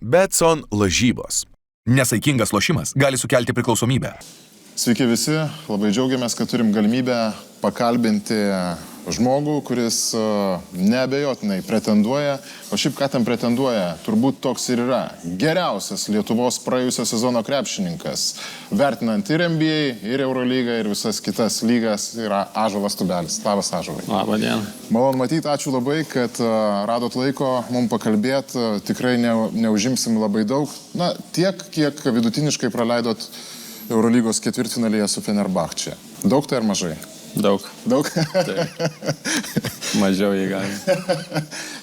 Betson lažybos. Nesaikingas lošimas gali sukelti priklausomybę. Sveiki visi, labai džiaugiamės, kad turim galimybę pakalbinti žmogų, kuris neabejotinai pretenduoja, o šiaip ką tam pretenduoja, turbūt toks ir yra geriausias Lietuvos praėjusio sezono krepšininkas, vertinant ir NBA, ir Eurolygą, ir visas kitas lygas, yra Ąžuolas Tubelis. Labas, Ąžuolai. Labą dieną. Malonu matyti, ačiū labai, kad radot laiko mums pakalbėti, tikrai neužimsim labai daug, na, tiek, kiek vidutiniškai praleidot Eurolygos ketvirtfinalyje su Fenerbahče. Daug tai ar mažai? Daug. Daug? Mažiau jį gali.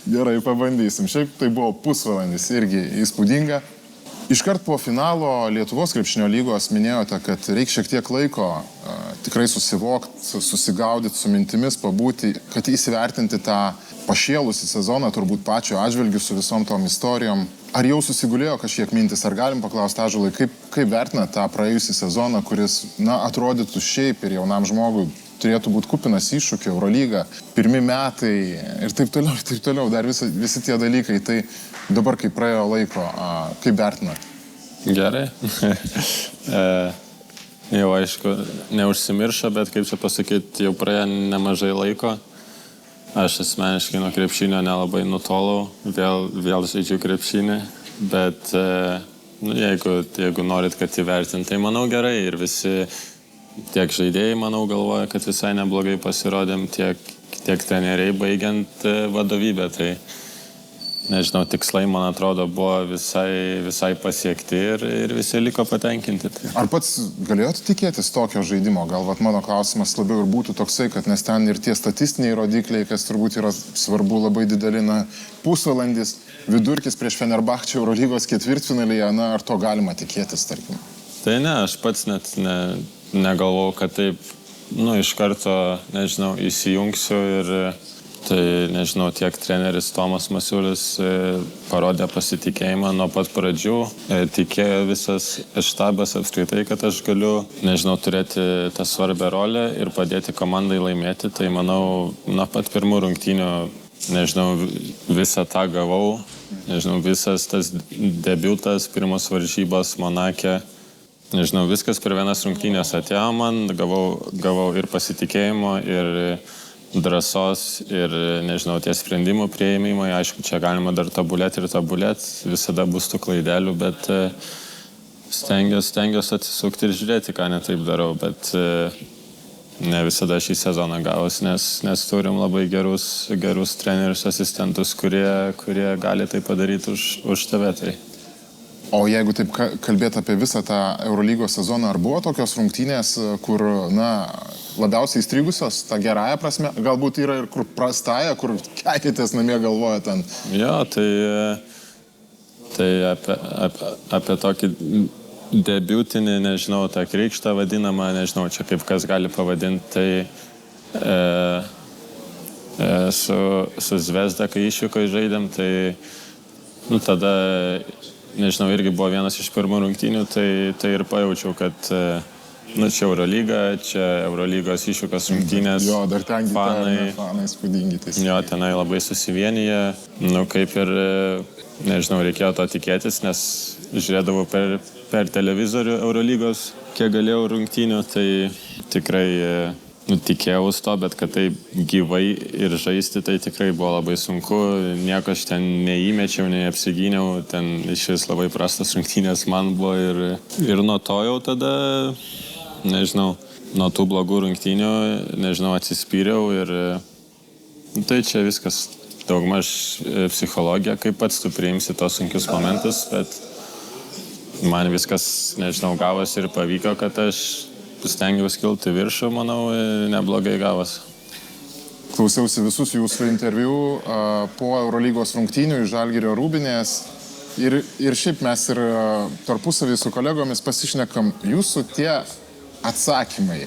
Gerai, pabandysim. Šiaip tai buvo pusvalandis, irgi įspūdinga. Iškart po finalo Lietuvos krepšinio lygos minėjote, kad reikia šiek tiek laiko tikrai susivokti, susigaudyti su mintimis, pabūti, kad įsivertinti tą pašėlusį sezoną, turbūt pačio atžvilgiu su visom tom istorijom. Ar jau susigulėjo kažkiek mintis, ar galim paklausti, Ąžuolai, kaip vertina tą praėjusį sezoną, kuris, na, atrodytų šiaip ir jaunam žmogui turėtų būti kupinas iššūkių, Eurolyga, pirmi metai ir taip toliau, dar visi tie dalykai. Tai dabar, kai praėjo laiko, kaip vertinat? Gerai. Jau aišku, neužsimiršo, bet kaip čia pasakyti, jau praėjo nemažai laiko. Aš asmeniškai nuo krepšinio nelabai nutolau, vėl žaidžiu krepšinį, bet jeigu norit, kad įvertint, tai manau gerai ir visi tiek žaidėjai, manau, galvoja, kad visai neblogai pasirodėm, tiek treneriai baigiant vadovybę, tai nežinau, tikslai, man atrodo, buvo visai pasiekti ir visi liko patenkinti. Ar pats galėjote tikėtis tokio žaidimo? Gal mano klausimas labiau ir būtų toksai, kad nes ten ir tie statistiniai rodikliai, kas turbūt yra svarbu labai dideli, na, pusvalandis, vidurkis prieš Fenerbahče Eurolygos ketvirtfinalyje, na, ar to galima tikėtis, tarkim? Tai ne, aš pats net negalvojau, kad taip, iš karto, nežinau, įsijungsiu ir tai, nežinau, tiek treneris Tomas Masiulis parodė pasitikėjimą nuo pat pradžių. Tikėjo visas štabas apskritai, kad aš galiu, nežinau, turėti tą svarbią rolę ir padėti komandai laimėti. Tai manau, nuo pat pirmų rungtynių, nežinau, visą tą gavau. Nežinau, visas tas debiutas, pirmos varžybos Monake. Nežinau, viskas per vienas rungtynės atėjo man. Gavau ir pasitikėjimo, ir drąsos ir, nežinau, tie sprendimų prieimimai, aišku, čia galima dar tobulėti, visada bus tų klaidelių, bet stengiuosi atsisukti ir žiūrėti, ką netaip darau, bet ne visada šį sezoną gavos, nes turim labai gerus trenerius, asistentus, kurie gali tai padaryti už tave. Tai. O jeigu taip kalbėti apie visą tą Eurolygos sezoną, ar buvo tokios rungtynės, kur, na, labiausiai įstrigusios, tą gerąją prasme, galbūt yra ir kur prastąją, kur keikitės namie galvoja ten? Jo, tai apie tokį debiutinį, nežinau, tą krikštą vadinamą, nežinau, čia kaip kas gali pavadinti, tai su Zvezda, kai išvyko žaidėm, tai, tada, nežinau, irgi buvo vienas iš pirmų rungtynių, tai ir pajaučiau, kad čia Eurolyga, čia Eurolygos išvykos rungtynės. Jo, dar ten fanai spūdingi. Jo, tenai labai susivienyje. Kaip ir, nežinau, reikėjo to tikėtis, nes žiūrėdavau per televizorių Eurolygos, kiek galėjau rungtynių, tai tikrai tikėjau to, bet kad tai gyvai ir žaisti, tai tikrai buvo labai sunku. Nieko aš ten neįmečiau, neapsigyniau, ten iš vis labai prastas rungtynės man buvo ir nuo to jau tada, nežinau, nuo tų blogų rungtynių, nežinau, atsispyriau ir tai čia viskas daugmaž psichologija, kaip pats tu priimsi tos sunkius momentus, bet man viskas, nežinau, gavosi ir pavyko, kad aš stengiausi kilti viršų, manau, neblogai gavosi. Klausiausi visus jūsų interviu po Eurolygos rungtynių iš Žalgirio Rūbinės ir šiaip mes ir tarpusavį su kolegomis pasišnekam, jūsų tie atsakymai,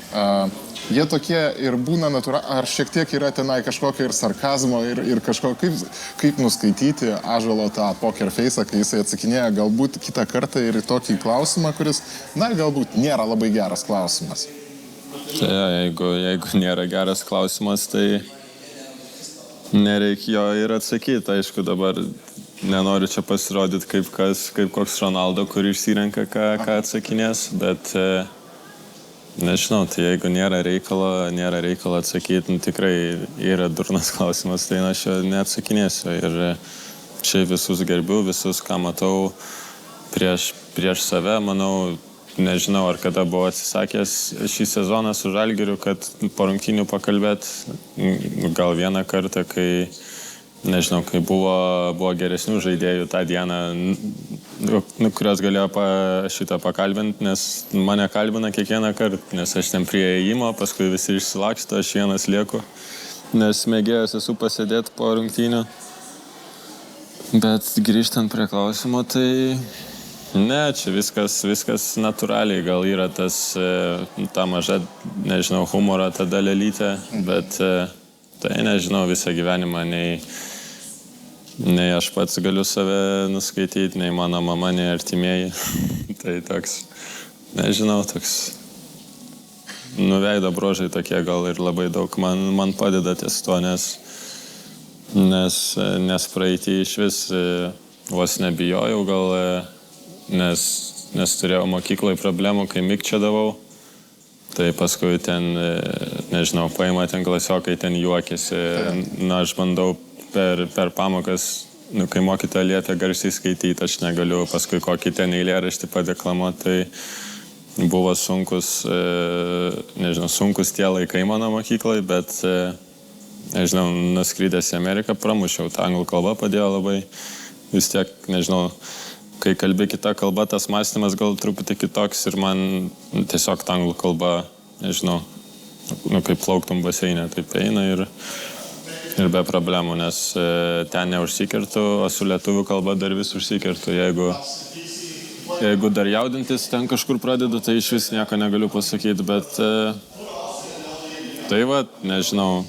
jie tokie ir būna ar šiek tiek yra tenai kažkokio ir sarkazmo ir kažko, kaip nuskaityti Ąžuolo tą poker face'ą, kai jisai atsakinėja galbūt kitą kartą ir tokį klausimą, kuris, na, galbūt nėra labai geras klausimas. Tai jeigu nėra geras klausimas, tai nereikia jo ir atsakyti. Aišku, dabar nenoriu čia pasirodyti kaip koks Ronaldo, kur išsirenka, ką atsakinės, bet nežinau, tai jeigu nėra reikalo atsakyti, tikrai yra durnas klausimas, tai aš jo neatsakinėsiu. Ir čia visus gerbiu, visus, ką matau prieš save, manau, nežinau, ar kada buvo atsisakęs šį sezoną su Žalgiriu, kad po rungtynių pakalbėti, gal vieną kartą, kai buvo geresnių žaidėjų tą dieną, kurios galėjo šitą pakalbinti, nes mane kalbina kiekvieną kartą, nes aš ten prie įėjimo, paskui visi išsilaksto, aš vienas lieku, nes mėgėjęs esu pasėdėti po rungtynių. Bet grįžtant prie klausimo, tai ne, čia viskas natūraliai, gal yra ta maža, nežinau, humoro, ta dalelytė, bet tai nežinau visą gyvenimą, nei aš pats galiu save nuskaityti, nei mano mama, nei artimieji. Tai toks, nežinau, toks nuveido bruožai tokie gal ir labai daug man padeda ties to, nes praeitį iš vis vos nebijojau gal, nes turėjau mokykloje problemų, kai mikčiodavau. Tai paskui ten, nežinau, paima ten klasiokai, ten juokėsi. Aš bandau per pamokas, kai mokytoja liepia garsiai skaityti, aš negaliu paskui kokį ten eilėraštį padeklamuoti. Tai buvo sunkus tie laikai mano mokykloje, bet nežinau, nuskridęs į Ameriką, pramušiau. Ta anglų kalba padėjo labai. Vis tiek, nežinau, kai kalbi kita kalba, tas mąstymas gal truputį kitoks ir man tiesiog ta anglų kalba, nežinau, kaip plauktum baseinė, taip eina ir be problemų, nes ten neužsikertu, o su lietuvių kalba dar vis užsikertu. Jeigu dar jaudintis ten kažkur pradedu, tai iš vis nieko negaliu pasakyti, bet tai va, nežinau.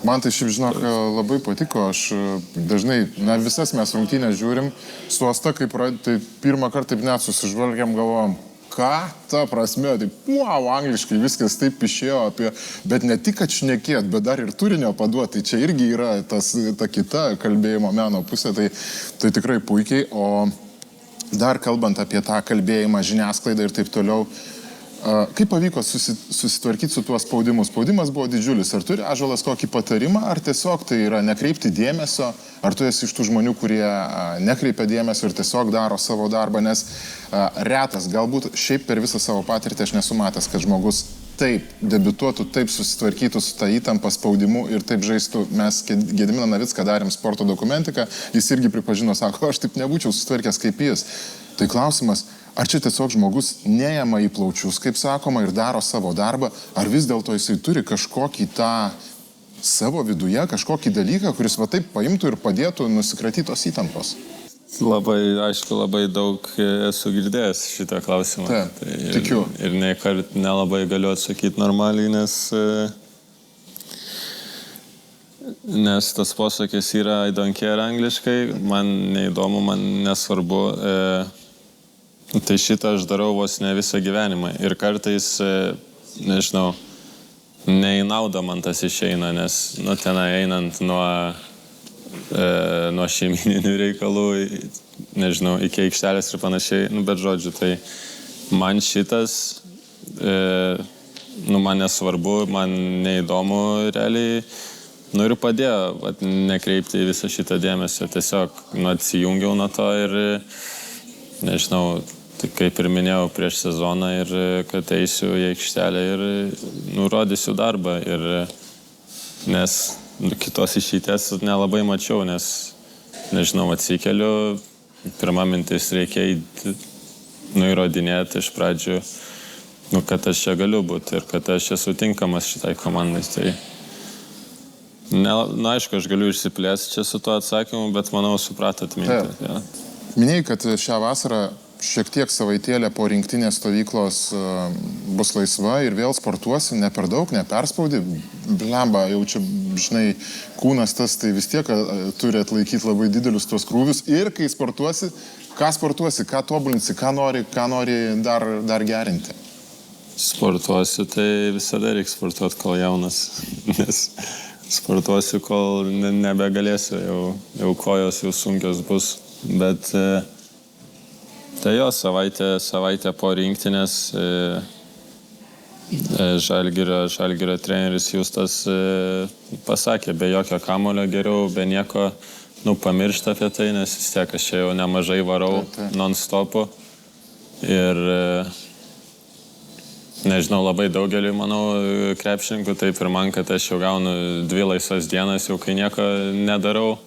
Man tai šiaip, žinok, labai patiko, aš dažnai, visas mes rungtynės žiūrim, su Asta, kai tai pirmą kartą taip net susižvalgiam, galvojam, ką ta prasme, taip, wow, angliškai viskas taip išėjo apie, bet ne tik, kad šnekėt, bet dar ir turinio paduoti, tai čia irgi yra ta kita kalbėjimo meno pusė, tai tikrai puikiai, o dar kalbant apie tą kalbėjimą, žiniasklaidą ir taip toliau, kaip pavyko susitvarkyti su tuo spaudimu? Spaudimas buvo didžiulis. Ar turi Ąžuolas kokį patarimą, ar tiesiog tai yra nekreipti dėmesio, ar tu esi iš tų žmonių, kurie nekreipia dėmesio ir tiesiog daro savo darbą, nes retas, galbūt šiaip per visą savo patirtį aš nesu matęs, kad žmogus taip debiutuotų, taip susitvarkytų su tą įtampą spaudimu ir taip žaistų. Mes Gediminą Navicką darėm sporto dokumentiką, jis irgi pripažino, sako, aš taip nebūčiau susitvarkęs kaip jis. Tai klausimas, ar čia tiesiog žmogus neėma į plaučius, kaip sakoma, ir daro savo darbą, ar vis dėlto jisai turi kažkokį tą savo viduje, kažkokį dalyką, kuris va taip paimtų ir padėtų nusikratyti tos įtampos? Labai daug esu girdėjęs šitą klausimą. Taip, tikiu. Ir nelabai galiu atsakyti normaliai, nes tas posakis yra I don't care angliškai, man neįdomu, man nesvarbu. Tai šitą aš darau vos ne visą gyvenimą. Ir kartais, nežinau, ne į naudą man tas išeina, nes tenai einant nuo šeimininių reikalų, nežinau, iki aikštelės ir panašiai, bet žodžiu, tai man šitas, man nesvarbu, man neįdomu realiai, ir padėjo nekreipti į visą šitą dėmesio, tiesiog atsijungiau nuo to ir, nežinau, tai kaip ir minėjau prieš sezoną ir kad eisiu į aikštelę ir nurodysiu darbą. Nes kitos išeities nelabai mačiau, nes, nežinau, atsikeliu, pirma mintis reikia įrodinėti iš pradžių, kad aš čia galiu būti ir kad aš esu tinkamas šitai komandai. Tai, aišku, aš galiu išsiplėsti čia su tuo atsakymu, bet manau, supratot mintį. Ja. Minėjai, kad šią vasarą šiek tiek savaitėlė po rinktinės stovyklos bus laisva ir vėl sportuosi, ne per daug, neperspaudi. Blemba, jau čia, žinai, kūnas tas, tai vis tiek turi atlaikyti labai didelius tuos krūvius. Ir kai sportuosi, ką tobulinsi, ką nori dar gerinti? Sportuosiu, tai visada reikia sportuoti, kol jaunas. Nes sportuosiu, kol nebegalėsiu, jau kojos jau sunkios bus. Bet tai jo savaitę po rinktinės Žalgirio treneris Justas pasakė, be jokio kamulio geriau, be nieko, pamiršta apie tai, nes vis tiek aš čia jau nemažai varau non-stopu. Ir nežinau, labai daugeliui, manau, krepšininkų, taip ir man, kad aš jau gaunu 2 laisvas dienas, jau kai nieko nedarau.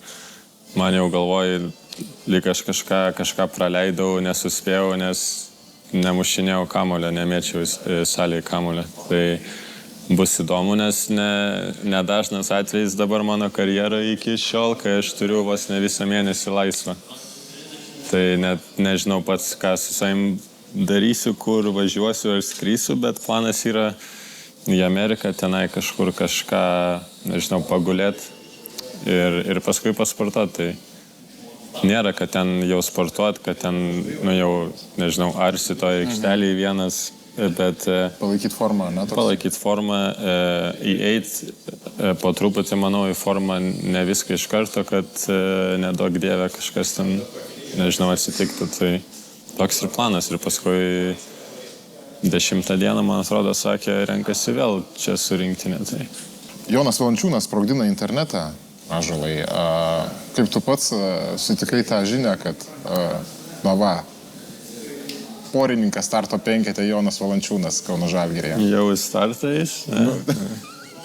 Man jau galvoju, lyg aš kažką praleidau, nesuspėjau, nes nemušinėjau kamulio, nemėčiau salėje kamulio. Tai bus įdomu, nes nedažnas atvejis dabar mano karjera iki šiol, kai aš turiu vos ne visą mėnesį laisvą. Tai net nežinau pats, ką su savim darysiu, kur važiuosiu ar skrysiu, bet planas yra į Ameriką, tenai kažkur kažką, nežinau, pagulėti ir paskui pasportuoti. Tai nėra, kad ten jau sportuot, kad ten, jau, nežinau, arsi toje aikštelėje vienas, bet... Palaikyti formą, ne? Palaikyti formą, įeiti po truputį, manau, į formą ne viską iš karto, kad nedaug dievė kažkas ten, nežinau, atsitiktų. Tai toks ir planas. Ir paskui 10 dieną, man atrodo, sakė, renkasi vėl čia su rinktinė. Tai. Jonas Valančiūnas sprogdina internetą, Ąžuolai. Kaip tu pats sutikai tą žinią, kad, porininkas starto 5 Jonas Valančiūnas Kauno Žalgiryje? Jau startais?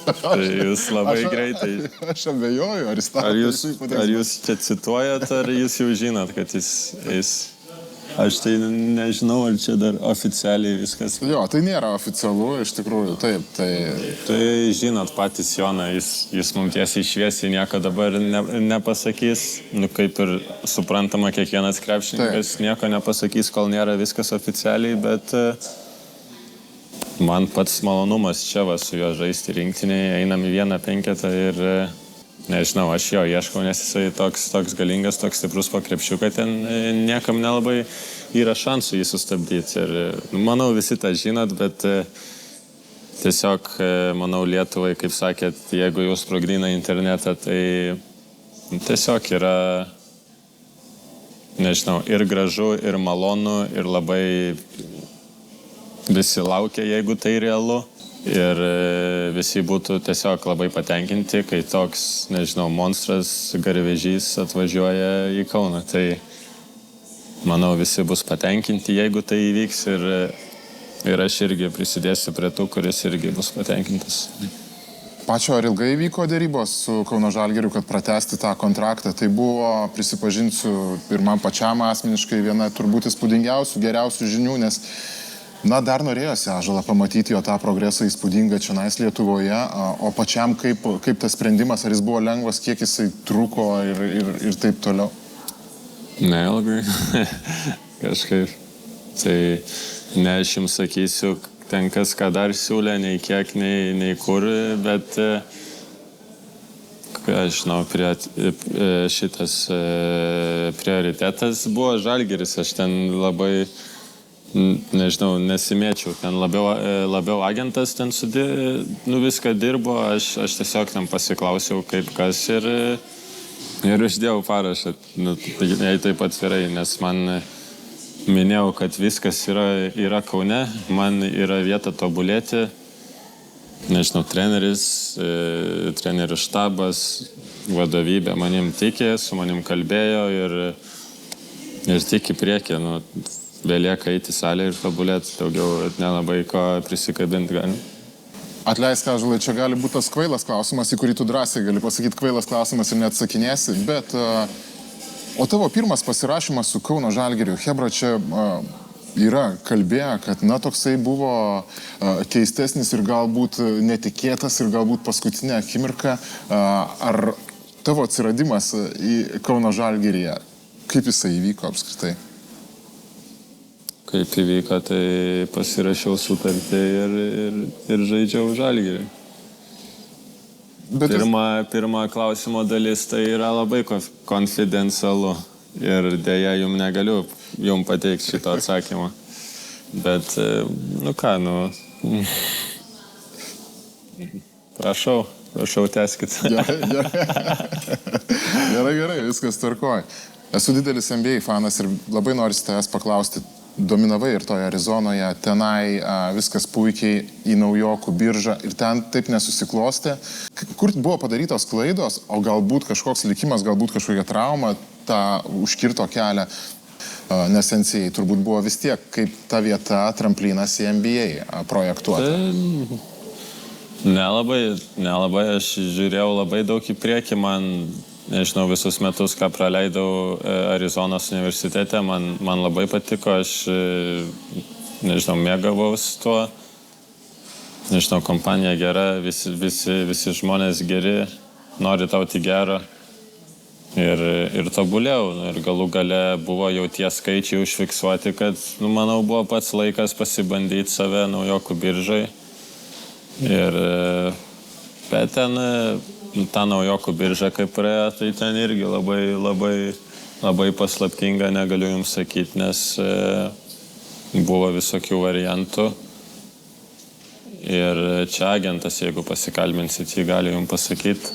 Tai jūs labai greitai. Aš abejoju, ar startas. Ar jūs čia cituojat, ar jūs jau žinot, kad jis eis? Aš tai nežinau, ar čia dar oficialiai viskas. Jo, tai nėra oficialu, iš tikrųjų, taip. Tai žinot, patys Joną, jis mums tiesiai šviesiai nieko dabar nepasakys. Kaip ir suprantama, kiekvienas krepšininkas nieko nepasakys, kol nėra viskas oficialiai, bet man pats malonumas čia su juo žaisti rinktinėje, einam į 1-5 ir... Nežinau, aš jo ieškau, nes jisai toks galingas, toks stiprus po krepšiu, kad ten niekam nelabai yra šansų jį sustabdyti. Ir manau, visi tą žinot, bet tiesiog, manau, Lietuvai, kaip sakėt, jeigu jau sprogdina internetą, tai tiesiog yra, nežinau, ir gražu, ir malonu, ir labai visi laukia, jeigu tai realu. Ir visi būtų tiesiog labai patenkinti, kai toks, nežinau, monstras, garvežys atvažiuoja į Kauną. Tai, manau, visi bus patenkinti, jeigu tai įvyks ir aš irgi prisidėsiu prie tų, kuris irgi bus patenkintas. Pačio ar ilgai vyko dėrybos su Kauno Žalgiriu, kad pratęsti tą kontraktą? Tai buvo, prisipažinsiu, ir man pačiam asmeniškai viena turbūt įspūdingiausių, geriausių žinių, nes dar norėjosi Ąžuolą pamatyti jo tą progresą įspūdingą čionais Lietuvoje, o pačiam kaip tas sprendimas, ar jis buvo lengvas, kiek jisai truko ir taip toliau? Neilgai, kažkaip. Tai ne aš jums sakysiu, ten kas ką dar siūlė, nei kiek, nei kur, bet aš žinau, šitas prioritetas buvo Žalgiris, aš ten labai... Nežinau, nesimėčiau, ten labiau agentas ten viską dirbo, aš tiesiog ten pasiklausiau kaip kas ir uždėjau parašą, jei taip atvirai, nes man minėjau, kad viskas yra Kaune, man yra vieta tobulėti, nežinau, trenerių štabas, vadovybė manim tikė, su manim kalbėjo ir tik į priekį, Belieka eiti salę ir tobulėti, daugiau nelabai ko prisikabinti gali. Atleisk, Ąžuolai, čia gali būti tas kvailas klausimas, į kurį tu drąsiai gali pasakyti kvailas klausimas ir neatsakinėsi, bet o tavo pirmas pasirašymas su Kauno Žalgiriu, Chebra čia yra kalbėję, kad toksai buvo keistesnis ir galbūt netikėtas ir galbūt paskutinė akimirka. Ar tavo atsiradimas į Kauno Žalgiryje, kaip jisai įvyko apskritai? Kaip įvyko, tai pasirašiau sutartį ir žaidžiau Žalgirį. Pirma klausimo dalis tai yra labai konfidencialu ir dėja jums negaliu jums pateikti šito atsakymą. Bet, prašau, tęskit. Gerai, viskas tvarkoja. Esu didelis NBA fanas ir labai norisi tavęs paklausti. Dominavai ir toje Arizonoje, tenai viskas puikiai į naujokų biržą ir ten taip nesusiklostė. Kur buvo padarytos klaidos, o galbūt kažkoks likimas, galbūt kažkokia trauma tą užkirto kelią, nes NCAA turbūt buvo vis tiek kaip ta vieta, tramplinas į NBA projektuota. Nelabai, aš žiūrėjau labai daug į priekį, man, nežinau, visus metus, ką praleidau Arizonos universitete, man labai patiko, aš, nežinau, mėgavaus tuo, nežinau, kompanija gera, visi žmonės geri, nori tau tik gero ir tobulėjau. Ir galų gale buvo jau tie skaičiai užfiksuoti, kad, manau, buvo pats laikas pasibandyti save naujokų biržai. Bet ten ta naujokų birža, kaip praėjo, tai ten irgi labai paslaptinga, negaliu jums sakyti, nes buvo visokių variantų. Ir čia agentas, jeigu pasikalbinsit, jį gali jums pasakyti,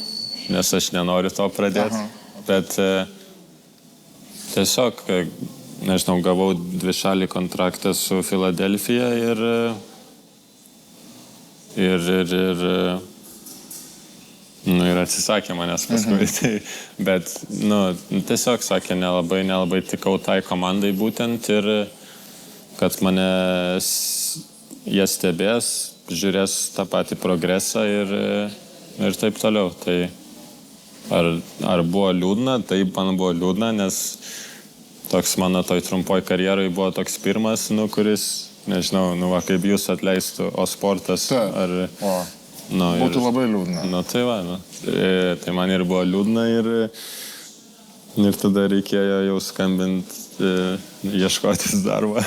nes aš nenoriu to pradėti. Bet tiesiog, nežinau, gavau dvišalį kontraktą su Filadelfija ir atsisakė manęs paskui. Bet, tiesiog sakė, nelabai tikau tai komandai būtent ir kad mane jie stebės, žiūrės tą patį progresą ir taip toliau. Tai ar buvo liūdna? Taip, man buvo liūdna, nes toks mano toj trumpoj karjeroj buvo toks pirmas, kuris, nežinau, kaip jūs atleistų, o sportas ar... Būtų labai liūdna. Tai va, tai man ir buvo liūdna ir tada reikėjo jau skambinti, ieškotis darbą.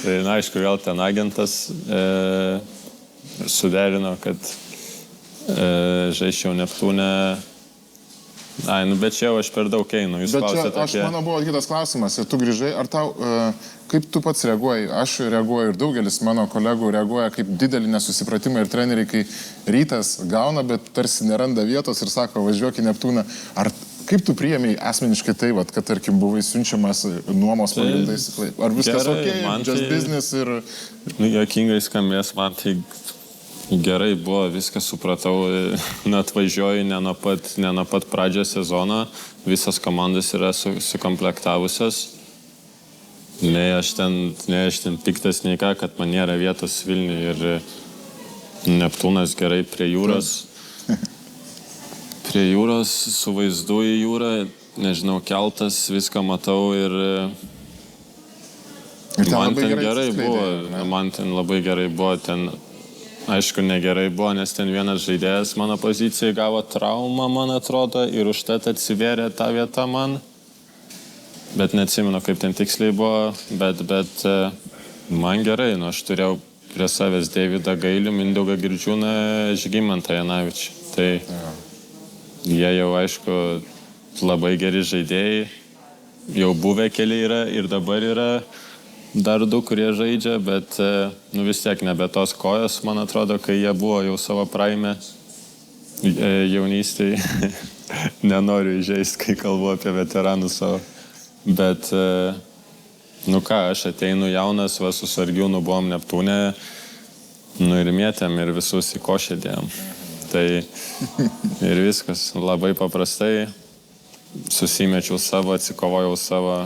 Tai, aišku, vėl ten agentas suderino, kad žaisčiau Neptūne. Bet čia jau aš per daug einu. Jūs klausėte tokie... Mano buvo kitas klausimas. Tu grįžai, ar tau, kaip tu pats reaguoji? Aš reaguoju ir daugelis mano kolegų reaguoja kaip didelį nesusipratimą ir treneriai, kai Rytas gauna, bet tarsi neranda vietos ir sako, važiuok į Neptūną. Kaip tu priėmei asmeniškai tai, kad, tarkim, buvai siunčiamas nuomos pagrindais? Ar viskas gerai, just business ir... Juokingai skambės, man tai gerai buvo, viską supratau, atvažiuoju ne nuo pat pradžios sezono, visas komandas yra sukomplektavusios. Nei aš ten piktas, nei ką, kad man nėra vietos Vilniuje ir Neptūnas gerai prie jūros. Prie jūros, su vaizdu į jūrą, nežinau, keltas, viską matau ir man ten gerai buvo, man ten labai gerai buvo, ten aišku negerai buvo, nes ten vienas žaidėjas mano pozicijai gavo traumą, man atrodo, ir užtat atsivėrė tą vietą man, bet neatsimenu, kaip ten tiksliai buvo, bet man gerai, aš turėjau prie savęs Deividą Gailių, Mindaugą Girdžiūną, Žygimantą Janavičių, tai jie jau, aišku, labai geri žaidėjai, jau buvę keli yra ir dabar yra dar du, kurie žaidžia, bet vis tiek nebe tos kojos, man atrodo, kai jie buvo jau savo praime jaunystėje. Nenoriu įžeisti, kai kalbu apie veteranus savo. Bet, aš ateinu jaunas, su Sargiūnu buvom Neptūne, ir mėtėm ir visus į košę dėjom. Tai ir viskas labai paprastai. Susimečiau savo, atsikovojau savo,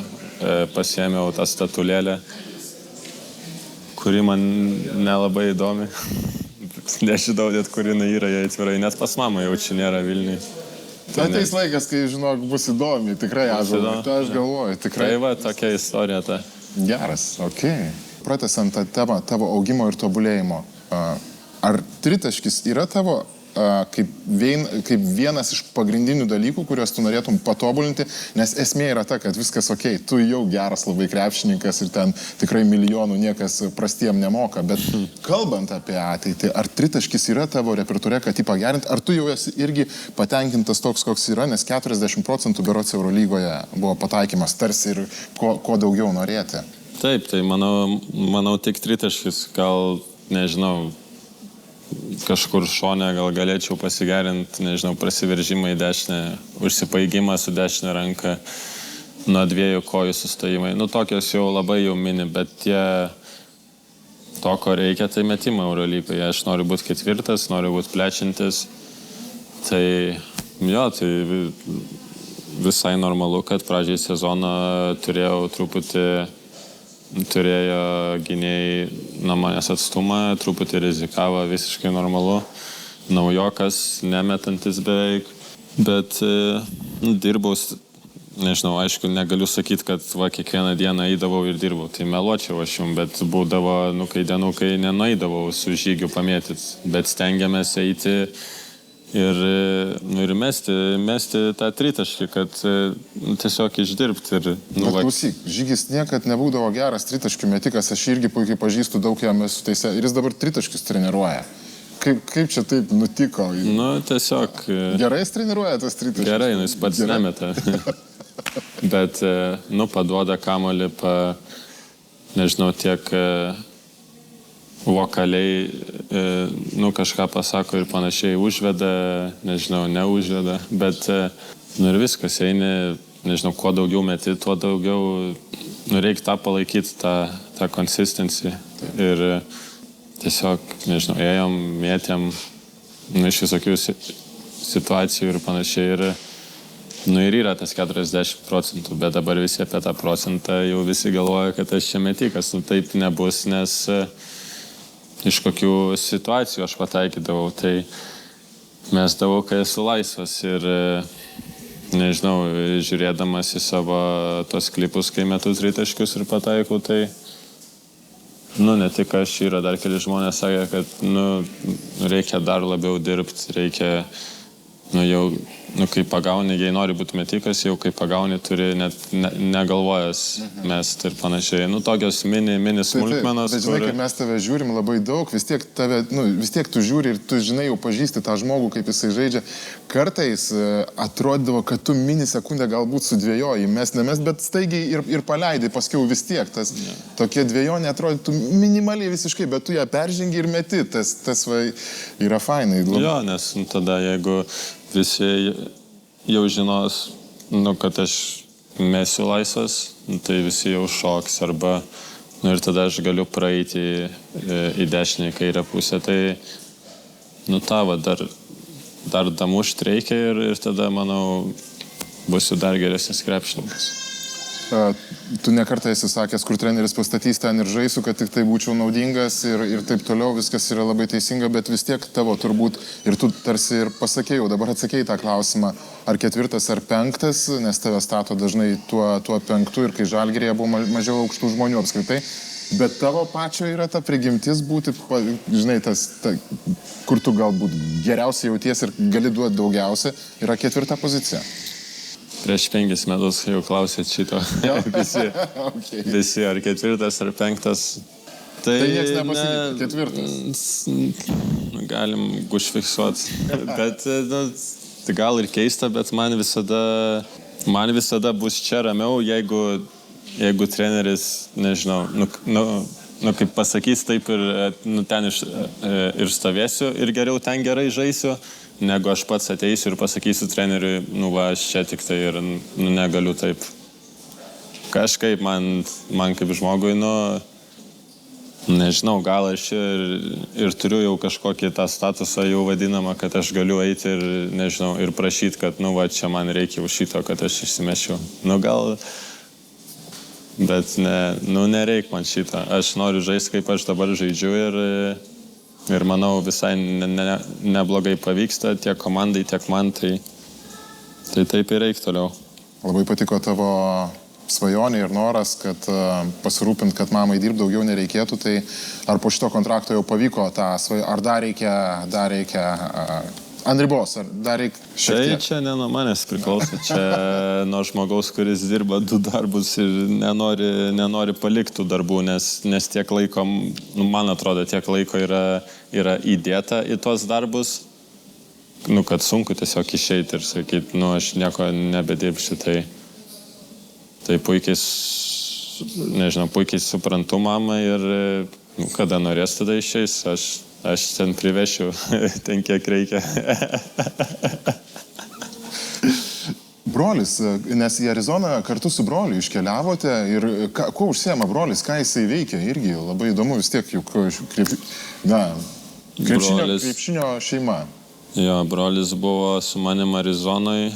pasiėmiau tą statulėlę, kuri man nelabai įdomi. Nežinau, net kur jinai yra, jie atvirai, net pas mamą jaučiu nėra Vilniuje. Tai ateis laikas, kai, žinok, bus įdomi, tikrai, tai aš galvoju, tikrai. Tai va, tokia istorija ta. Geras, okei. Pratęsiant tą temą tavo augimo ir tobulėjimo, ar tritaškis yra tavo kaip vienas iš pagrindinių dalykų, kuriuos tu norėtum patobulinti, nes esmė yra ta, kad viskas okei, tu jau geras labai krepšininkas ir ten tikrai milijonų niekas prastiem nemoka, bet kalbant apie ateitį, ar tritaškis yra tavo repertuare, kad jį pagerinti, ar tu jau esi irgi patenkintas toks, koks yra, nes 40% berods Eurolygoje buvo pataikymas tarsi ir ko daugiau norėti. Taip, tai manau tik tritaškis, gal, nežinau, kažkur šone gal galėčiau pasigerinti, nežinau, prasiveržimą į dešinę, užsipaigimą su dešinė ranka, nuo 2 kojų sustojimai. Nu, tokios jau labai jau mini, bet to, ko reikia, tai metimą Eurolygoje. Aš noriu būti 4, noriu būti plečiantis. Tai, jo, tai visai normalu, kad pradžiai sezoną turėjo gynėjai nuo manęs atstumą, truputį rizikavo, visiškai normalu. Naujokas, nemetantis beveik. Bet dirbau, nežinau, aišku, negaliu sakyti, kad kiekvieną dieną eidavau ir dirbau. Tai meluočiau aš jums, bet būdavo, dienų, kai nenueidavau su žygiu pamėtyt. Bet stengiamės eiti ir mesti tą tritaškį, kad tiesiog išdirbti. Bet klausyk, Žygis niekad nebūdavo geras tritaškių metikas, aš irgi puikiai pažįstu, daug jam esu teisė ir jis dabar tritaškius treniruoja. Kaip čia taip nutiko? Tiesiog... Gerai jis treniruoja tas tritaškius? Gerai, jis pats nemeta. Bet, paduoda kamuolį, nežinau, tiek vokaliai, kažką pasako ir panašiai užveda, nežinau, neužveda, bet, ir viskas, eini, nežinau, kuo daugiau meti, tuo daugiau, reikia tą palaikyti, tą consistency. Ir tiesiog, nežinau, ėjom, mėtėm, iš visokių situacijų ir panašiai. Ir yra tas 40%, bet dabar visi apie tą procentą jau visi galvoja, kad aš čia metikas. Taip nebus, nes iš kokių situacijų aš pataikydavau, tai mesdavau, kai esu laisvas. Ir, nežinau, žiūrėdamas į savo tos klipus, kai metu tritaškius ir pataikau, tai, ne tik aš, yra dar keli žmonės sakė, kad, reikia dar labiau dirbti, reikia, kai pagauni, jei nori būti metikas, jau kai pagauni, turi net negalvojęs mest ir panašiai. Tokios mini smulkmenos. Bet žinai, kai mes tave žiūrim labai daug, vis tiek tu žiūri ir tu žinai, jau pažįsti tą žmogų, kaip jisai žaidžia. Kartais atrodydavo, kad tu mini sekundę galbūt sudvėjoji, mes, bet staigiai ir paleidai, paskiau vis tiek. Tokie dvėjonė atrodytų minimaliai visiškai, bet tu ją peržengi ir meti. Tas yra fainai. Jo, nes tada, jeigu visi jau žinos, kad aš mesiu laisvas, tai visi jau šoks arba, ir tada aš galiu praeiti į dešinę, į kairę pusę, tai, tavo dar damušt reikia ir tada, manau, būsiu dar geresnis krepšininkas. Tu nekartą esi sakęs, kur treneris pastatys ten ir žaisiu, kad tik tai būčiau naudingas ir taip toliau, viskas yra labai teisinga, bet vis tiek tavo turbūt, ir tu tarsi ir pasakėjau, dabar atsakėjai tą klausimą, ar 4 ar 5, nes tave stato dažnai tuo 5 ir kai Žalgiryje buvo mažiau aukštų žmonių apskritai, bet tavo pačio yra ta prigimtis būti, žinai, kur tu galbūt geriausiai jauties ir gali duoti daugiausia, yra 4 pozicija. Prieš 5 metus jau klausėt šito. Visi, ar 4 ar 5. Tai niekas nepasakė, 4. Galim užfiksuoti. Bet gal ir keista, bet man visada bus čia ramiau, jeigu treneris, nežinau, kaip pasakys, taip ir ten ir stovėsiu ir geriau ten gerai žaisiu, negu aš pats ateisiu ir pasakysiu treneriui, aš čia tik tai ir negaliu taip. Kažkaip man kaip žmogui, nežinau, gal aš ir turiu jau kažkokį tą statusą jau vadinamą, kad aš galiu eiti ir, nežinau, ir prašyti, kad, čia man reikia už šito, kad aš išsimešiu. Gal, bet nereik man šito. Aš noriu žaisti, kaip aš dabar žaidžiu ir manau, visai neblogai pavyksta tiek komandai, tiek man, tai taip ir reikia toliau. Labai patiko tavo svajonė ir noras, kad pasirūpint, kad mamai dirbti daugiau nereikėtų, tai ar po šito kontrakto jau pavyko tą svajonę, ar dar reikia ant ribos, ar dar reikia šiek tiek? Tai čia ne nuo manęs priklauso, čia nuo žmogaus, kuris dirba 2 darbus ir nenori palikti tų darbų, nes tiek laiko, man atrodo, tiek laiko yra įdėta į tuos darbus, kad sunku tiesiog išeiti ir sakyti, aš nieko nebedirbsiu, tai puikiai suprantu mamą ir kada norės, tada išeis. Aš aš ten privešiu, ten kiek reikia. Brolis, nes į Arizoną kartu su broliu iškeliavote ir kuo užsiema brolis, ką jisai veikia, irgi labai įdomu vis tiek, juk krepšinio šeima. Jo, brolis buvo su manim Arizonoje,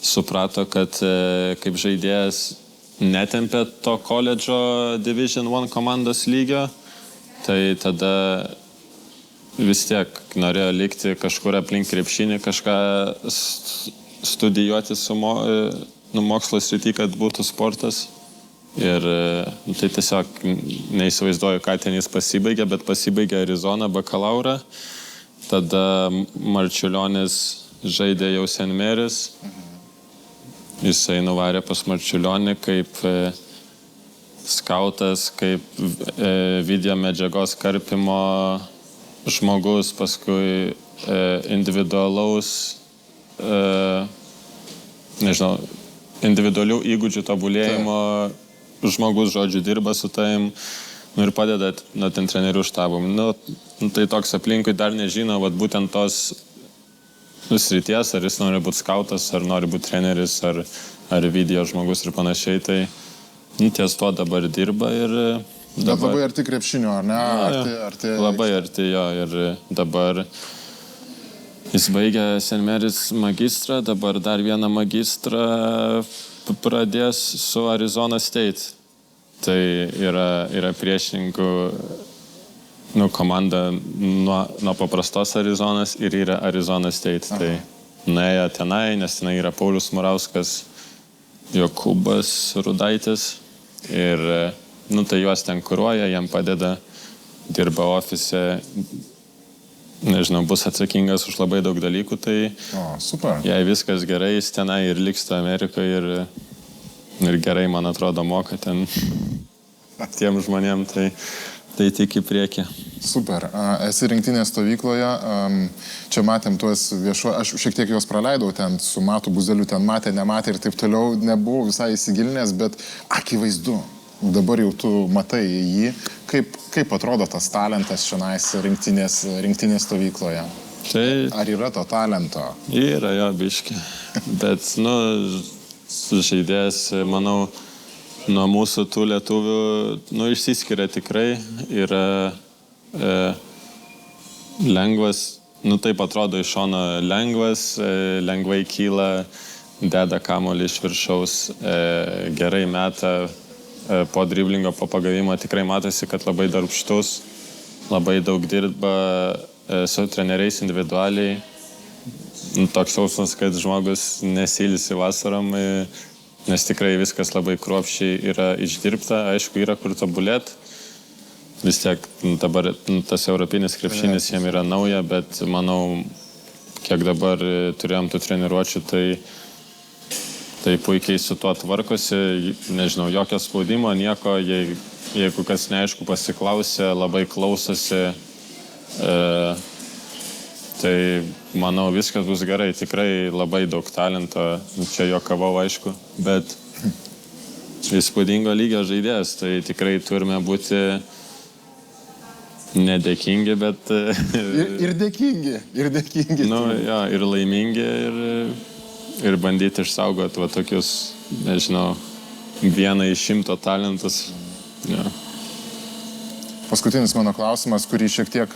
suprato, kad kaip žaidėjas netempė to koledžo Division I komandos lygio, tai tada vis tiek norėjo likti kažkur aplink krepšinį, kažką studijuoti su mokslo srity, kad būtų sportas. Ir tai tiesiog neįsivaizduoju, ką ten jis pasibaigė, bet pasibaigė Arizoną bakalaurą. Tada Marčiulionis žaidė jau St. Mary's. Jisai nuvarė pas Marčiulionį kaip skautas, kaip video medžiagos karpimo žmogus, paskui individualaus, individualių įgūdžių tobulėjimo žmogus, žodžiu, dirba su taim, ir padeda ten trenerių štabom. Tai toks aplinkui dar nežino, būtent tos srities, ar jis nori būti skautas, ar nori būti treneris, ar video žmogus ir panašiai. Tai ties to dabar dirba ir... Bet labai arti krepšinio, ar ne? Labai arti, jo. Ir dabar jis baigė St. Mary's magistrą, dabar dar vieną magistrą pradės su Arizona State. Tai yra priešininkų komanda nuo paprastos Arizonas ir yra Arizona State. Tai nuėjo tenai, nes tenai yra Paulius Murauskas, Jokūbas Rudaitis ir tai juos ten kuruoja, jam padeda, dirba ofise, bus atsakingas už labai daug dalykų, tai super. Jei viskas gerai, jis tenai ir liksta Amerikoje ir gerai, man atrodo, moka ten tiem žmonėm, tai tik į priekį. Super. Esi rinktinės stovykloje, čia matėm tuos aš šiek tiek juos praleidau ten, su Matu Buzeliu ten nematė ir taip toliau, nebuvau visai įsigilinęs, bet akivaizdu, dabar jau tu matai jį, kaip atrodo tas talentas šiandien rinktinės stovykloje. Tai ar yra to talento? Yra, jo, biški. Bet, žaidėjas, manau, nuo mūsų tų lietuvių, išsiskiria tikrai, yra lengvas, taip atrodo iš šono lengvas, lengvai kyla, deda kamuolį iš viršaus, gerai meta, po driblingo, po pagavimo tikrai matosi, kad labai darbštus, labai daug dirba su treneriais individualiai. Toks jausmas, kad žmogus nesilisi vasarom, nes tikrai viskas labai kruopščiai yra išdirbta. Aišku, yra kur tobulėt. Vis tiek dabar tas europinis krepšinis jiem yra nauja, bet manau, kiek dabar turėjom tų treniruočių, tai puikiai su tuo tvarkosi, nežinau, jokio spaudimo, nieko, jeigu kas neaišku pasiklausė, labai klausosi, tai manau viskas bus gerai, tikrai labai daug talento, čia juokavau aišku, bet įspūdingo lygio žaidėjas, tai tikrai turime būti nedėkingi, bet... Ir dėkingi. Ir laimingi, ir bandyti išsaugoti tokius, nežinau, 1 iš 100 talentus. Ja. Paskutinis mano klausimas, kurį šiek tiek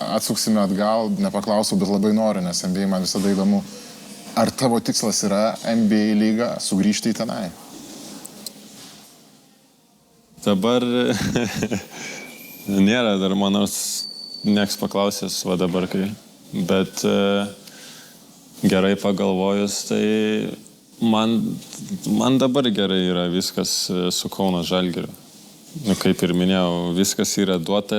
atsuksime atgal, nepaklausau, bet labai noriu, nes NBA man visada įdomu. Ar tavo tikslas yra NBA lygą sugrįžti į tenai? Dabar nėra dar manos nieks paklausęs dabar, bet gerai pagalvojus, tai man dabar gerai yra viskas su Kauno Žalgiriu. Kaip ir minėjau, viskas yra duota,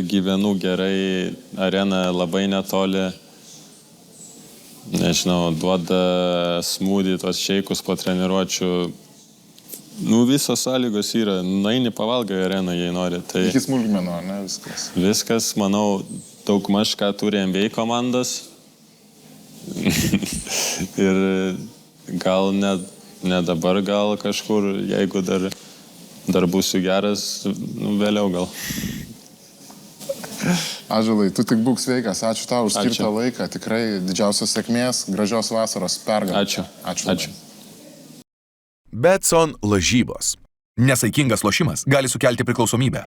gyvenu gerai, arena labai netoli, nežinau, duoda smūdį tos šeikus po treniruočių. Visos sąlygos yra, nueini pavalgai areną, jei nori. Tai iki smulkmenų, ne viskas? Viskas, manau, daug maž ką turi NBA komandos. Ir gal ne dabar, gal kažkur, jeigu dar būsiu geras, vėliau gal. Ąžuolai, tu tik būk sveikas, ačiū tau už skirtą Ačiū. laiką, tikrai didžiausios sėkmės, gražios vasaros, pergalės. Ačiū. Ačiū. labai. Betson lažybos. Nesaikingas lošimas gali sukelti priklausomybę.